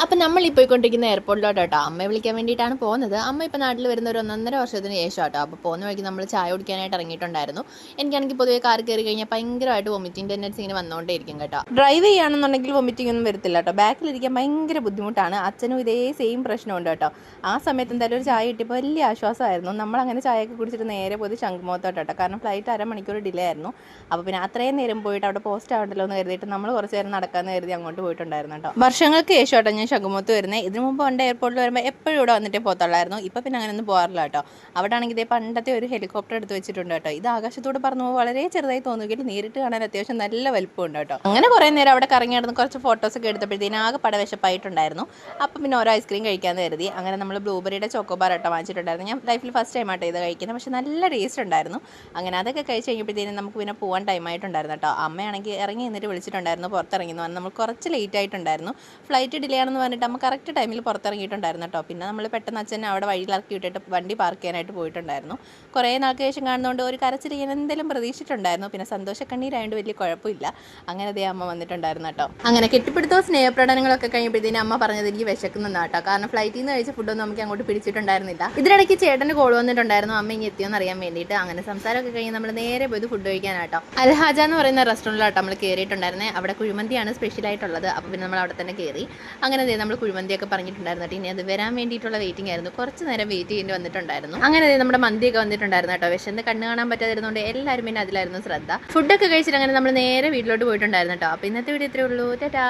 അപ്പം നമ്മൾ ഈ പോയിക്കൊണ്ടിരിക്കുന്ന എയർപോർട്ടിലോട്ട് കേട്ടോ അമ്മയെ വിളിക്കാൻ വേണ്ടിയിട്ടാണ് പോകുന്നത്. അമ്മ ഇപ്പോൾ നാട്ടിൽ വരുന്ന ഒരു 1.5 വർഷത്തിന് ശേഷം കേട്ടോ. അപ്പോൾ പോകുന്ന വഴിക്ക് നമ്മൾ ചായ കുടിക്കാനായിട്ട് ഇറങ്ങിയിട്ടുണ്ടായിരുന്നു. എനിക്കാണെങ്കിൽ പൊതുവേ കാർ കയറി കഴിഞ്ഞാൽ ഭയങ്കരമായിട്ട് വൊമിറ്റിംഗ് ടെൻഡൻസി ഇങ്ങനെ വന്നുകൊണ്ടേയിരിക്കും കേട്ടോ. ഡ്രൈവ് ചെയ്യുകയാണെന്നുണ്ടെങ്കിൽ വൊമിറ്റിംഗ് ഒന്നും വരത്തില്ല കേട്ടോ. ബാക്കിലിരിക്കാൻ ഭയങ്കര ബുദ്ധിമുട്ടാണ്. അച്ഛനും ഇതേ സെയിം പ്രശ്നമുണ്ട് കേട്ടോ. ആ സമയത്ത് എന്തായാലും ഒരു ചായ കിട്ടിയപ്പോൾ വലിയ ആശ്വാസമായിരുന്നു. നമ്മളങ്ങനെ ചായയൊക്കെ കുടിച്ചിട്ട് നേരെ പോയത് ശംഖുമുഖത്തോട്ട് കേട്ടോ. കാരണം ഫ്ലൈറ്റ് 1/2 മണിക്കൂർ ഡിലേ ആയിരുന്നു. അപ്പോൾ പിന്നെ അത്രയും നേരം പോയിട്ട് അവിടെ പോസ്റ്റ് ആവണ്ടല്ലോ എന്ന് കരുതിയിട്ട് നമ്മൾ കുറച്ച് നേരം നടക്കാമെന്ന് കരുതി അങ്ങോട്ട് പോയിട്ടുണ്ടായിരുന്നു കേട്ടോ. വർഷങ്ങൾക്ക് ശേഷം കേട്ടോ ഞാൻ ശംഖുമുഖത്ത് വരുന്നത്. ഇതിനു മുമ്പ് പണ്ട് എയർപോർട്ടിൽ വരുമ്പോൾ എപ്പോഴും ഇവിടെ വന്നിട്ടേ പോകത്തുള്ളായിരുന്നു. ഇപ്പോൾ പിന്നെ അങ്ങനെയൊന്നും പോകാറില്ല കേട്ടോ. അവിടെ ആണെങ്കിൽ ഇതേ പണ്ടത്തെ ഒരു ഹെലികോപ്റ്റർ എടുത്ത് വെച്ചിട്ടുണ്ട് കേട്ടോ. ഇത് ആകാശത്തോട് പറഞ്ഞു പോകുമ്പോൾ വളരെ ചെറുതായി തോന്നുമെങ്കിലും നേരിട്ട് കാണാൻ അത്യാവശ്യം നല്ല വലിപ്പമുണ്ട് കേട്ടോ. അങ്ങനെ കുറേ നേരം അവിടെ കറങ്ങി നടന്ന് കുറച്ച് ഫോട്ടോസൊക്കെ എടുത്തപ്പോഴത്തേനും ആകെ പടവശപ്പായിട്ടുണ്ടായിരുന്നു. അപ്പം പിന്നെ ഓരോ ഐസ്ക്രീം കഴിക്കാമെന്ന് കരുതി അങ്ങനെ നമ്മൾ ബ്ലൂബെറിയുടെ ചോക്കോബാർ കേട്ടോ വാങ്ങിച്ചിട്ടുണ്ടായിരുന്നു. ഞാൻ ലൈഫിൽ ഫസ്റ്റ് ടൈം ആട്ടോ ഇത് കഴിക്കുന്നത്. പക്ഷേ നല്ല ടേസ്റ്റ് ഉണ്ടായിരുന്നു. അങ്ങനെ അതൊക്കെ കഴിച്ച് കഴിഞ്ഞപ്പോഴത്തേനും നമുക്ക് പിന്നെ പോകാൻ ടൈമായിട്ടുണ്ടായിരുന്നു കേട്ടോ. അമ്മയാണെങ്കിൽ ഇറങ്ങി നിന്നിട്ട് വിളിച്ചിട്ടുണ്ടായിരുന്നു പുറത്തിറങ്ങിയെന്ന് പറഞ്ഞാൽ നമ്മൾ കുറച്ച് ലേറ്റ് ആയിട്ടുണ്ടായിരുന്നു. ഫ്ലൈറ്റ് ഡിലേ ആണെന്ന് പറഞ്ഞിട്ട് നമ്മൾ കറക്റ്റ് ടൈമിൽ പുറത്തിറങ്ങിയിട്ടുണ്ടായിരുന്നു കേട്ടോ. പിന്നെ നമ്മൾ പെട്ടെന്ന് അച്ഛനെ അവിടെ വഴിയിലിറക്കി വിട്ടിട്ട് വണ്ടി പാർക്ക് ചെയ്യാനായിട്ട് പോയിട്ടുണ്ടായിരുന്നു. കുറേ നാൾക്ക് ശേഷം കാണുന്നതുകൊണ്ട് ഒരു കരച്ചിൽ ചെയ്യാൻ എന്തെങ്കിലും പ്രതീക്ഷിച്ചിട്ടുണ്ടായിരുന്നു. പിന്നെ സന്തോഷക്കണ്ണീരായതുകൊണ്ട് വലിയ കുഴപ്പമില്ല. അങ്ങനെ അതേ അമ്മ വന്നിട്ടുണ്ടായിരുന്നു കേട്ടോ. അങ്ങനെ കെട്ടിപ്പിടുത്തോ സ്നേഹപ്രകടനങ്ങളൊക്കെ കഴിഞ്ഞപ്പോഴത്തേനും അമ്മ പറഞ്ഞത് എനിക്ക് വിശക്കുന്നുണ്ട് കേട്ടോ. കാരണം ഫ്ലൈറ്റിൽ നിന്ന് കഴിച്ച ഫുഡൊന്നും നമുക്ക് അങ്ങോട്ട് പിടിച്ചിട്ടുണ്ടായിരുന്നില്ല. ഇതിനിടയ്ക്ക് ചേട്ടൻ്റെ കോൾ വന്നിട്ടുണ്ടായിരുന്നു അമ്മ ഇനി എത്തിയോന്ന് അറിയാൻ വേണ്ടിയിട്ട്. അങ്ങനെ സംസാരമൊക്കെ കഴിഞ്ഞ് നമ്മൾ നേരെ പോയത് ഫുഡ് കഴിക്കാനാട്ടോ. അൽഹാജ എന്ന് പറയുന്ന റെസ്റ്റോറൻറ്റിലാട്ടോ നമ്മൾ കയറിയിട്ടുണ്ടായിരുന്നത്. അവിടെ കുഴിമന്തിയാണ് സ്പെഷ്യലായിട്ടുള്ളത്. അപ്പോൾ പിന്നെ നമ്മൾ അവിടെ തന്നെ കയറി. അങ്ങനെ നമ്മൾ കുഴിമന്തിയൊക്കെ പറഞ്ഞിട്ടുണ്ടായിരുന്നു കേട്ടോ. ഇനി അത് വരാൻ വേണ്ടിയിട്ടുള്ള വെയിറ്റിംഗ് ആയിരുന്നു. കുറച്ച് നേരം വെയിറ്റ് ചെയ്യേണ്ടി വന്നിട്ടുണ്ടായിരുന്നു. അങ്ങനെ നമ്മുടെ മന്തിയൊക്കെ വന്നിട്ടുണ്ടായിരുന്നു കേട്ടോ. വിശന്ന് കണ്ണ് കാണാൻ പറ്റാതിരുന്നതുകൊണ്ട് എല്ലാവരും പിന്നെ അതിലായിരുന്നു ശ്രദ്ധ. ഫുഡൊക്കെ കഴിച്ചിട്ട് അങ്ങനെ നമ്മൾ നേരെ വീട്ടിലോട്ട് പോയിട്ടുണ്ടായിരുന്നു കേട്ടോ. അപ്പോൾ ഇന്നത്തെ വീഡിയോ ഇത്രയേ ഉള്ളൂ. ടാറ്റാ.